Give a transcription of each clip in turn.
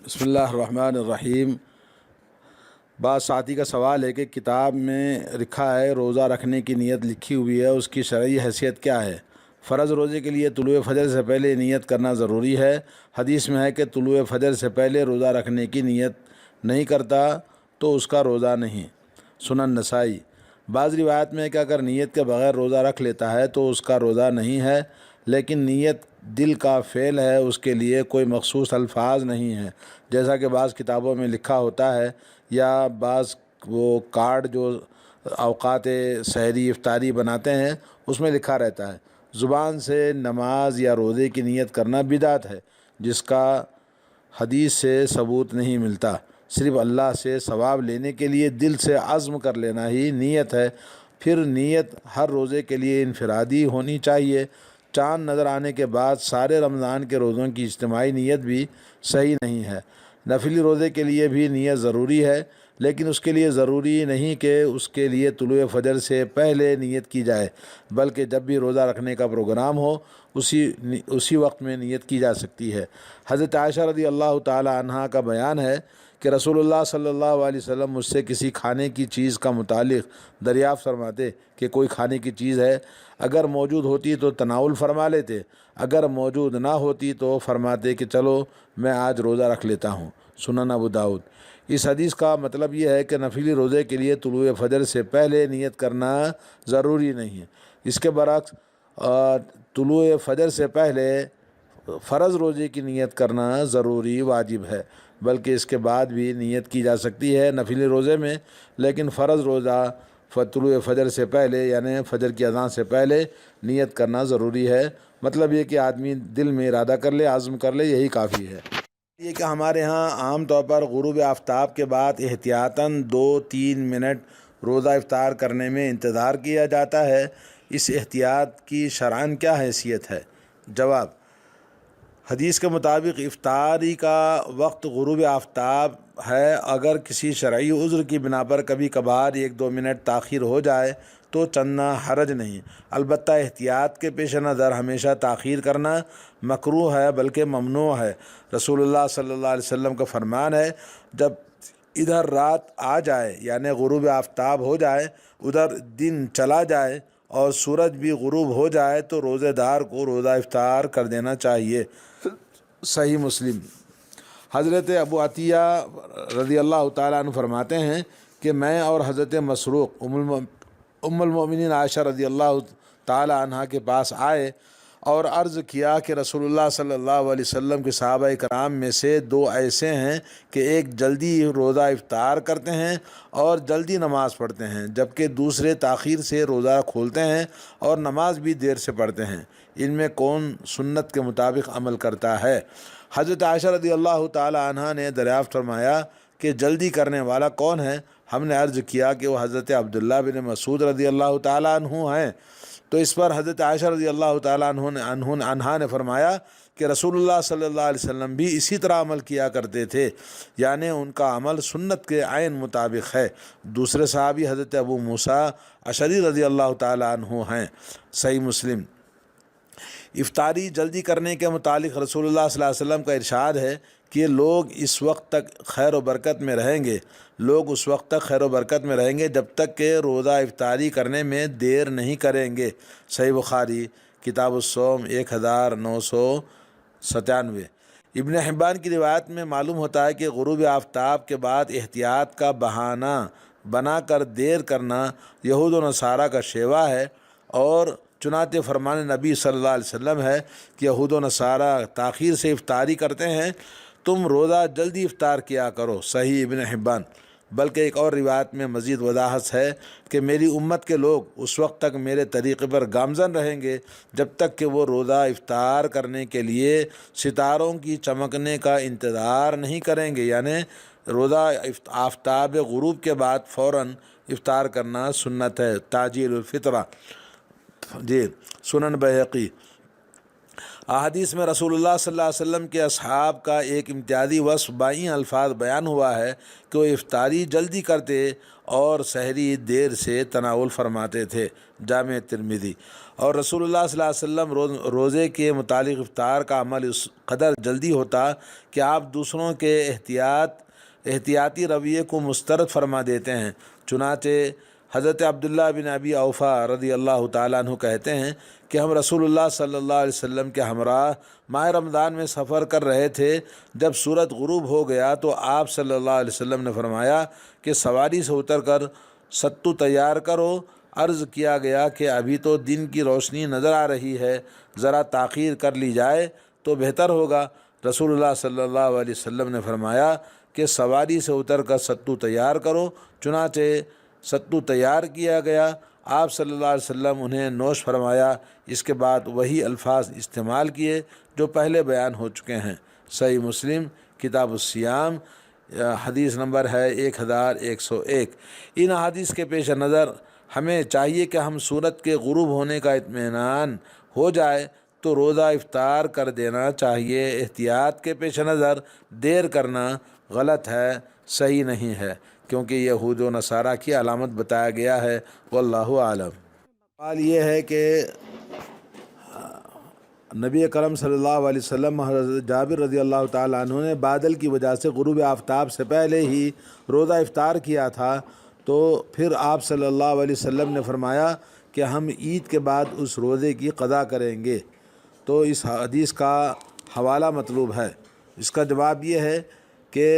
بسم اللہ الرحمن الرحیم۔ بعض ساتھی کا سوال ہے کہ کتاب میں لکھا ہے روزہ رکھنے کی نیت لکھی ہوئی ہے، اس کی شرعی حیثیت کیا ہے؟ فرض روزے کے لیے طلوع فجر سے پہلے نیت کرنا ضروری ہے۔ حدیث میں ہے کہ طلوع فجر سے پہلے روزہ رکھنے کی نیت نہیں کرتا تو اس کا روزہ نہیں۔ سنن نسائی۔ بعض روایت میں ہے کہ اگر نیت کے بغیر روزہ رکھ لیتا ہے تو اس کا روزہ نہیں ہے، لیکن نیت دل کا فعل ہے، اس کے لیے کوئی مخصوص الفاظ نہیں ہے، جیسا کہ بعض کتابوں میں لکھا ہوتا ہے، یا بعض وہ کارڈ جو اوقات سحری افطاری بناتے ہیں اس میں لکھا رہتا ہے۔ زبان سے نماز یا روزے کی نیت کرنا بدعت ہے، جس کا حدیث سے ثبوت نہیں ملتا۔ صرف اللہ سے ثواب لینے کے لیے دل سے عزم کر لینا ہی نیت ہے۔ پھر نیت ہر روزے کے لیے انفرادی ہونی چاہیے۔ چاند نظر آنے کے بعد سارے رمضان کے روزوں کی اجتماعی نیت بھی صحیح نہیں ہے۔ نفلی روزے کے لیے بھی نیت ضروری ہے، لیکن اس کے لیے ضروری نہیں کہ اس کے لیے طلوع فجر سے پہلے نیت کی جائے، بلکہ جب بھی روزہ رکھنے کا پروگرام ہو اسی وقت میں نیت کی جا سکتی ہے۔ حضرت عائشہ رضی اللہ تعالی عنہا کا بیان ہے کہ رسول اللہ صلی اللہ علیہ وسلم مجھ سے کسی کھانے کی چیز کا متعلق دریافت فرماتے کہ کوئی کھانے کی چیز ہے، اگر موجود ہوتی تو تناول فرما لیتے، اگر موجود نہ ہوتی تو فرماتے کہ چلو میں آج روزہ رکھ لیتا ہوں۔ سنن ابو داؤد۔ اس حدیث کا مطلب یہ ہے کہ نفلی روزے کے لیے طلوع فجر سے پہلے نیت کرنا ضروری نہیں ہے۔ اس کے برعکس طلوع فجر سے پہلے فرض روزے کی نیت کرنا ضروری واجب ہے، بلکہ اس کے بعد بھی نیت کی جا سکتی ہے نفلی روزے میں، لیکن فرض روزہ طلوع فجر سے پہلے یعنی فجر کی اذان سے پہلے نیت کرنا ضروری ہے۔ مطلب یہ کہ آدمی دل میں ارادہ کر لے، عزم کر لے، یہی کافی ہے۔ یہ کہ ہمارے ہاں عام طور پر غروب آفتاب کے بعد احتیاطاً 2-3 منٹ روزہ افطار کرنے میں انتظار کیا جاتا ہے۔ اس احتیاط کی شرعاً کیا حیثیت ہے؟ جواب: حدیث کے مطابق افطاری کا وقت غروب آفتاب ہے۔ اگر کسی شرعی عذر کی بنا پر کبھی کبھار 1-2 منٹ تاخیر ہو جائے تو چندہ حرج نہیں، البتہ احتیاط کے پیش نظر ہمیشہ تاخیر کرنا مکروہ ہے بلکہ ممنوع ہے۔ رسول اللہ صلی اللہ علیہ وسلم کا فرمان ہے، جب ادھر رات آ جائے یعنی غروب آفتاب ہو جائے، ادھر دن چلا جائے اور سورج بھی غروب ہو جائے تو روزے دار کو روزہ افطار کر دینا چاہیے۔ صحیح مسلم۔ حضرت ابو عطیہ رضی اللہ تعالیٰ عنہ فرماتے ہیں کہ میں اور حضرت مسروق ام المؤمنین عائشہ رضی اللہ تعالیٰ عنہ کے پاس آئے اور عرض کیا کہ رسول اللہ صلی اللہ علیہ وسلم کے صحابہ کرام میں سے 2 ایسے ہیں کہ ایک جلدی روزہ افطار کرتے ہیں اور جلدی نماز پڑھتے ہیں، جبکہ دوسرے تاخیر سے روزہ کھولتے ہیں اور نماز بھی دیر سے پڑھتے ہیں، ان میں کون سنت کے مطابق عمل کرتا ہے؟ حضرت عائشہ رضی اللہ تعالی عنہ نے دریافت فرمایا کہ جلدی کرنے والا کون ہے؟ ہم نے عرض کیا کہ وہ حضرت عبداللہ بن مسعود رضی اللہ تعالی عنہ ہیں۔ تو اس پر حضرت عائشہ رضی اللہ تعالیٰ عنہ نے فرمایا کہ رسول اللہ صلی اللہ علیہ وسلم بھی اسی طرح عمل کیا کرتے تھے، یعنی ان کا عمل سنت کے عین مطابق ہے۔ دوسرے صحابی حضرت ابو موسیٰ اشعری رضی اللہ تعالیٰ عنہ ہیں۔ صحیح مسلم۔ افطاری جلدی کرنے کے متعلق رسول اللہ صلی اللہ علیہ وسلم کا ارشاد ہے کہ لوگ اس وقت تک خیر و برکت میں رہیں گے، جب تک کہ روزہ افطاری کرنے میں دیر نہیں کریں گے۔ صحیح بخاری کتاب الصوم 1997۔ ابن حبان کی روایت میں معلوم ہوتا ہے کہ غروب آفتاب کے بعد احتیاط کا بہانہ بنا کر دیر کرنا یہود و نصارہ کا شیوہ ہے، اور چنانچہ فرمان نبی صلی اللہ علیہ وسلم ہے کہ یہود و نصارہ تاخیر سے افطاری کرتے ہیں، تم روزہ جلدی افطار کیا کرو۔ صحیح ابن حبان۔ بلکہ ایک اور روایت میں مزید وضاحت ہے کہ میری امت کے لوگ اس وقت تک میرے طریقے پر گامزن رہیں گے جب تک کہ وہ روزہ افطار کرنے کے لیے ستاروں کی چمکنے کا انتظار نہیں کریں گے، یعنی روزہ آفتاب غروب کے بعد فوراً افطار کرنا سنت ہے۔ تعجیل الفطرہ۔ سنن بیہقی۔ احادیث میں رسول اللہ صلی اللہ علیہ وسلم کے اصحاب کا ایک امتیازی وصف بائیں الفاظ بیان ہوا ہے کہ وہ افطاری جلدی کرتے اور سحری دیر سے تناول فرماتے تھے۔ جامع ترمذی۔ اور رسول اللہ صلی اللہ علیہ وسلم روزے کے متعلق افطار کا عمل اس قدر جلدی ہوتا کہ آپ دوسروں کے احتیاطی رویے کو مسترد فرما دیتے ہیں۔ چنانچہ حضرت عبداللہ بن ابی اوفا رضی اللہ تعالیٰ عنہ کہتے ہیں کہ ہم رسول اللہ صلی اللہ علیہ وسلم کے ہمراہ ماہ رمضان میں سفر کر رہے تھے۔ جب سورج غروب ہو گیا تو آپ صلی اللہ علیہ وسلم نے فرمایا کہ سواری سے اتر کر ستو تیار کرو۔ عرض کیا گیا کہ ابھی تو دن کی روشنی نظر آ رہی ہے، ذرا تاخیر کر لی جائے تو بہتر ہوگا۔ رسول اللہ صلی اللہ علیہ وسلم نے فرمایا کہ سواری سے اتر کر ستو تیار کرو۔ چنانچہ ستو تیار کیا گیا۔ آپ صلی اللہ علیہ وسلم انہیں نوش فرمایا۔ اس کے بعد وہی الفاظ استعمال کیے جو پہلے بیان ہو چکے ہیں۔ صحیح مسلم کتاب الصیام، حدیث نمبر ہے 1101۔ ان حدیث کے پیش نظر ہمیں چاہیے کہ ہم سورج کے غروب ہونے کا اطمینان ہو جائے تو روزہ افطار کر دینا چاہیے۔ احتیاط کے پیش نظر دیر کرنا غلط ہے، صحیح نہیں ہے، کیونکہ یہود و نصارہ کی علامت بتایا گیا ہے۔ واللہ اعلم۔ سوال یہ ہے کہ نبی کرم صلی اللہ علیہ وسلم حضرت جابر رضی اللہ تعالیٰ عنہ نے بادل کی وجہ سے غروب آفتاب سے پہلے ہی روزہ افطار کیا تھا، تو پھر آپ صلی اللہ علیہ وسلم نے فرمایا کہ ہم عید کے بعد اس روزے کی قضا کریں گے، تو اس حدیث کا حوالہ مطلوب ہے۔ اس کا جواب یہ ہے کہ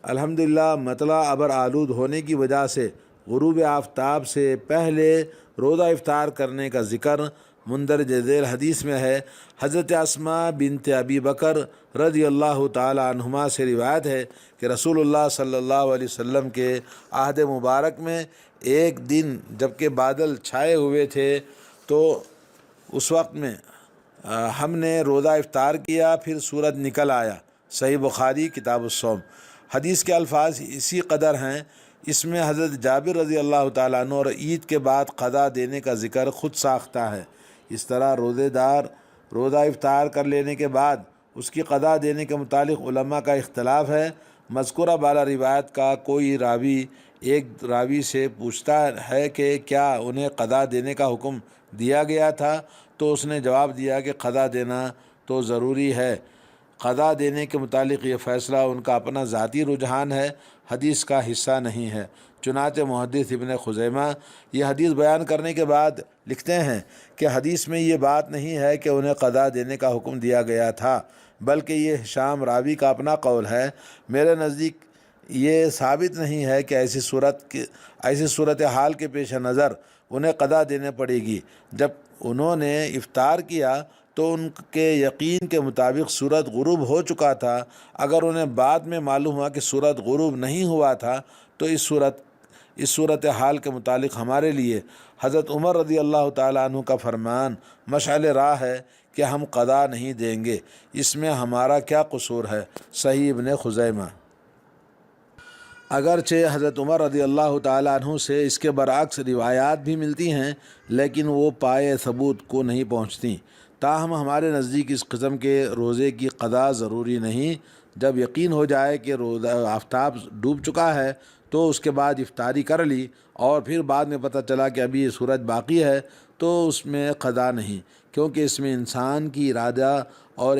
الحمدللہ مطلع ابر آلود ہونے کی وجہ سے غروب آفتاب سے پہلے روزہ افطار کرنے کا ذکر مندرج ذیل حدیث میں ہے۔ حضرت اسماء بنت ابی بکر رضی اللہ تعالی عنہما سے روایت ہے کہ رسول اللہ صلی اللہ علیہ وسلم کے عہد مبارک میں ایک دن جبکہ بادل چھائے ہوئے تھے تو اس وقت میں ہم نے روزہ افطار کیا، پھر سورج نکل آیا۔ صحیح بخاری کتاب الصوم۔ حدیث کے الفاظ اسی قدر ہیں۔ اس میں حضرت جابر رضی اللہ تعالیٰ عنہ اور عید کے بعد قضا دینے کا ذکر خود ساختہ ہے۔ اس طرح روزے دار روزہ افطار کر لینے کے بعد اس کی قضا دینے کے متعلق علماء کا اختلاف ہے۔ مذکورہ بالا روایت کا کوئی راوی ایک راوی سے پوچھتا ہے کہ کیا انہیں قضا دینے کا حکم دیا گیا تھا، تو اس نے جواب دیا کہ قضا دینا تو ضروری ہے۔ قضا دینے کے متعلق یہ فیصلہ ان کا اپنا ذاتی رجحان ہے، حدیث کا حصہ نہیں ہے۔ چنانچہ محدث ابن خزیمہ یہ حدیث بیان کرنے کے بعد لکھتے ہیں کہ حدیث میں یہ بات نہیں ہے کہ انہیں قضا دینے کا حکم دیا گیا تھا، بلکہ یہ ہشام راوی کا اپنا قول ہے۔ میرے نزدیک یہ ثابت نہیں ہے کہ ایسی صورتحال کے پیش نظر انہیں قضا دینے پڑے گی۔ جب انہوں نے افطار کیا تو ان کے یقین کے مطابق سورج غروب ہو چکا تھا۔ اگر انہیں بعد میں معلوم ہوا کہ سورج غروب نہیں ہوا تھا تو اس صورتحال کے متعلق ہمارے لیے حضرت عمر رضی اللہ تعالیٰ عنہ کا فرمان مشعل راہ ہے کہ ہم قضا نہیں دیں گے، اس میں ہمارا کیا قصور ہے۔ صحیح ابن خزیمہ۔ اگرچہ حضرت عمر رضی اللہ تعالیٰ عنہ سے اس کے برعکس روایات بھی ملتی ہیں، لیکن وہ پائے ثبوت کو نہیں پہنچتی۔ تاہم ہمارے نزدیک اس قسم کے روزے کی قضا ضروری نہیں۔ جب یقین ہو جائے کہ آفتاب ڈوب چکا ہے تو اس کے بعد افطاری کر لی اور پھر بعد میں پتہ چلا کہ ابھی یہ سورج باقی ہے تو اس میں قضا نہیں، کیونکہ اس میں انسان کی ارادہ اور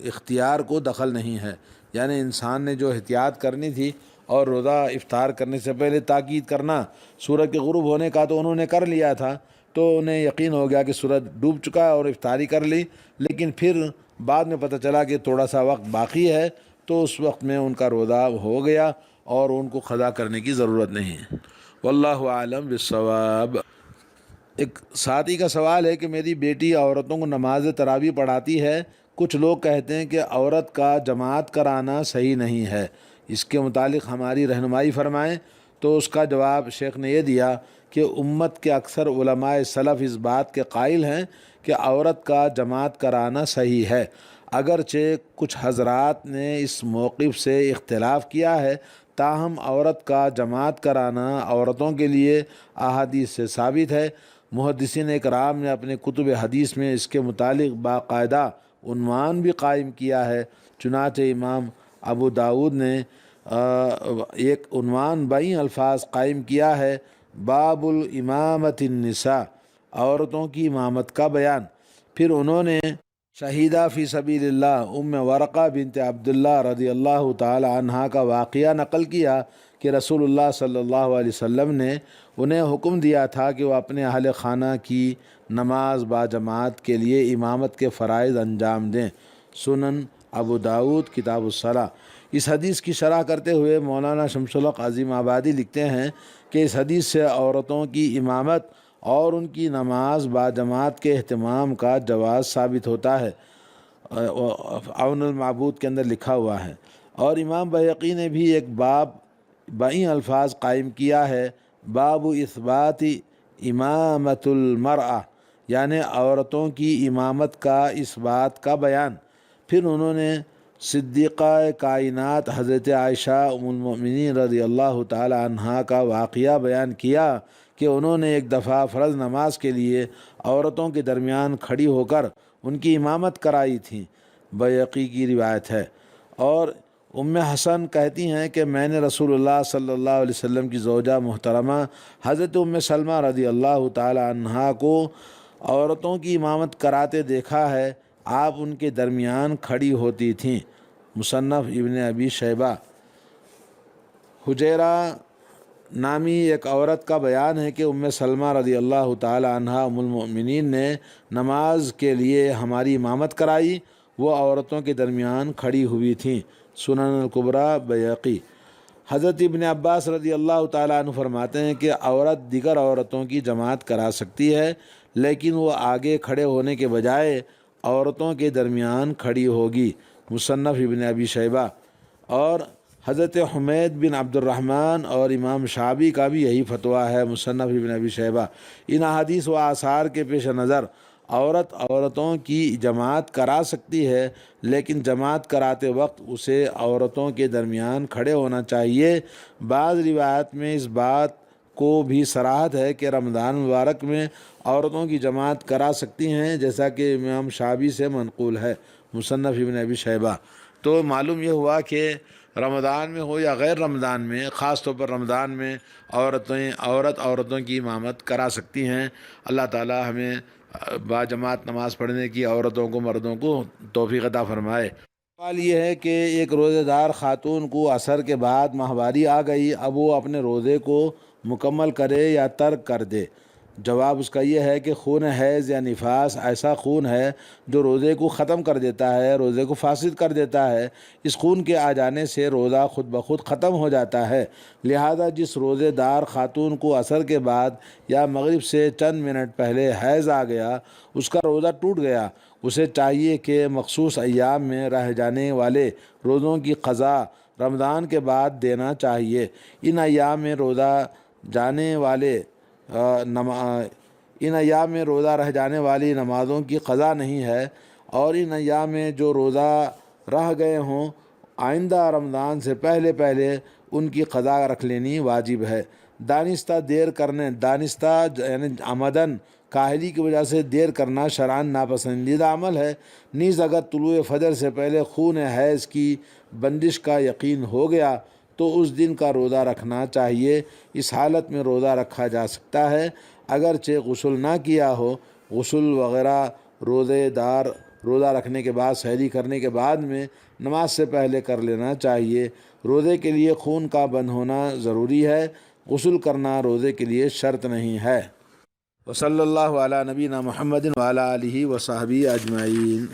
اختیار کو دخل نہیں ہے۔ یعنی انسان نے جو احتیاط کرنی تھی اور روزہ افطار کرنے سے پہلے تاکید کرنا سورج کے غروب ہونے کا تو انہوں نے کر لیا تھا، تو انہیں یقین ہو گیا کہ سورج ڈوب چکا ہے اور افطاری کر لی، لیکن پھر بعد میں پتہ چلا کہ تھوڑا سا وقت باقی ہے تو اس وقت میں ان کا روزہ ہو گیا اور ان کو قضا کرنے کی ضرورت نہیں ہے۔ واللہ اعلم بالصواب۔ ایک ساتھی کا سوال ہے کہ میری بیٹی عورتوں کو نماز تراویح پڑھاتی ہے، کچھ لوگ کہتے ہیں کہ عورت کا جماعت کرانا صحیح نہیں ہے، اس کے متعلق ہماری رہنمائی فرمائیں۔ تو اس کا جواب شیخ نے یہ دیا کہ امت کے اکثر علماء سلف اس بات کے قائل ہیں کہ عورت کا جماعت کرانا صحیح ہے، اگرچہ کچھ حضرات نے اس موقف سے اختلاف کیا ہے، تاہم عورت کا جماعت کرانا عورتوں کے لیے احادیث سے ثابت ہے۔ محدثین اکرام نے اپنے کتب حدیث میں اس کے متعلق باقاعدہ عنوان بھی قائم کیا ہے۔ چنانچہ امام ابو داود نے ایک عنوان بائیں الفاظ قائم کیا ہے، باب الامامت النساء، عورتوں کی امامت کا بیان۔ پھر انہوں نے شہیدہ فی سبیل اللہ ام ورقہ بنت عبداللہ رضی اللہ تعالی عنہا کا واقعہ نقل کیا کہ رسول اللہ صلی اللہ علیہ وسلم نے انہیں حکم دیا تھا کہ وہ اپنے اہل خانہ کی نماز باجماعت کے لیے امامت کے فرائض انجام دیں۔ سنن ابو داؤد کتاب الصلاۃ۔ اس حدیث کی شرح کرتے ہوئے مولانا شمس الحق عظیم آبادی لکھتے ہیں کہ اس حدیث سے عورتوں کی امامت اور ان کی نماز باجماعت کے اہتمام کا جواز ثابت ہوتا ہے، عون المعبود کے اندر لکھا ہوا ہے۔ اور امام بہقی نے بھی ایک باب بائیں الفاظ قائم کیا ہے، باب اثبات امامت المرأہ، یعنی عورتوں کی امامت کا اس بات کا بیان۔ پھر انہوں نے صدیقہ کائنات حضرت عائشہ ام المؤمنین رضی اللہ تعالی عنہا کا واقعہ بیان کیا کہ انہوں نے ایک دفعہ فرض نماز کے لیے عورتوں کے درمیان کھڑی ہو کر ان کی امامت کرائی تھی، بیہقی کی روایت ہے۔ اور ام حسن کہتی ہیں کہ میں نے رسول اللہ صلی اللہ علیہ وسلم کی زوجہ محترمہ حضرت ام سلمہ رضی اللہ تعالی عنہا کو عورتوں کی امامت کراتے دیکھا ہے، آپ ان کے درمیان کھڑی ہوتی تھیں۔ مصنف ابن ابی شیبہ۔ حجیرہ نامی ایک عورت کا بیان ہے کہ ام سلمہ رضی اللہ تعالی عنہا ام المؤمنین نے نماز کے لیے ہماری امامت کرائی، وہ عورتوں کے درمیان کھڑی ہوئی تھیں۔ سنن الکبریٰ بیہقی۔ حضرت ابن عباس رضی اللہ تعالیٰ عنہ فرماتے ہیں کہ عورت دیگر عورتوں کی جماعت کرا سکتی ہے، لیکن وہ آگے کھڑے ہونے کے بجائے عورتوں کے درمیان کھڑی ہوگی۔ مصنف ابن ابی شیبہ۔ اور حضرت حمید بن عبد الرحمن اور امام شعبی کا بھی یہی فتویٰ ہے۔ مصنف ابن ابی شیبہ۔ ان احادیث و آثار کے پیش نظر عورتوں کی جماعت کرا سکتی ہے، لیکن جماعت کراتے وقت اسے عورتوں کے درمیان کھڑے ہونا چاہیے۔ بعض روایت میں اس بات کو بھی صراحت ہے کہ رمضان مبارک میں عورتوں کی جماعت کرا سکتی ہیں، جیسا کہ امام شعبی سے منقول ہے۔ مصنف ابن ابی شیبہ۔ تو معلوم یہ ہوا کہ رمضان میں ہو یا غیر رمضان میں، خاص طور پر رمضان میں عورتوں کی امامت کرا سکتی ہیں۔ اللہ تعالی ہمیں باجماعت نماز پڑھنے کی عورتوں کو مردوں کو توفیق عطا فرمائے۔ سوال یہ ہے کہ ایک روزہ دار خاتون کو عصر کے بعد ماہواری آ گئی، اب وہ اپنے روزے کو مکمل کرے یا ترک کر دے؟ جواب اس کا یہ ہے کہ خون حیض یا نفاس ایسا خون ہے جو روزے کو ختم کر دیتا ہے، روزے کو فاسد کر دیتا ہے۔ اس خون کے آ جانے سے روزہ خود بخود ختم ہو جاتا ہے۔ لہذا جس روزے دار خاتون کو عصر کے بعد یا مغرب سے چند منٹ پہلے حیض آ گیا، اس کا روزہ ٹوٹ گیا، اسے چاہیے کہ مخصوص ایام میں رہ جانے والے روزوں کی قضا رمضان کے بعد دینا چاہیے۔ ان ایام میں روزہ رہ جانے والی نمازوں کی قضا نہیں ہے، اور ان ایام میں جو روزہ رہ گئے ہوں آئندہ رمضان سے پہلے ان کی قضا رکھ لینی واجب ہے۔ دانستہ یعنی عمدن کاہلی کی وجہ سے دیر کرنا شرعاً ناپسندیدہ عمل ہے۔ نیز اگر طلوع فجر سے پہلے خون حیض کی بندش کا یقین ہو گیا تو اس دن کا روزہ رکھنا چاہیے۔ اس حالت میں روزہ رکھا جا سکتا ہے، اگرچہ غسل نہ کیا ہو۔ غسل وغیرہ روزہ رکھنے کے بعد، سحری کرنے کے بعد میں نماز سے پہلے کر لینا چاہیے۔ روزے کے لیے خون کا بند ہونا ضروری ہے، غسل کرنا روزے کے لیے شرط نہیں ہے۔ وصلی اللہ علی نبینا محمد وعلی آلہ وصحبہ اجمعین۔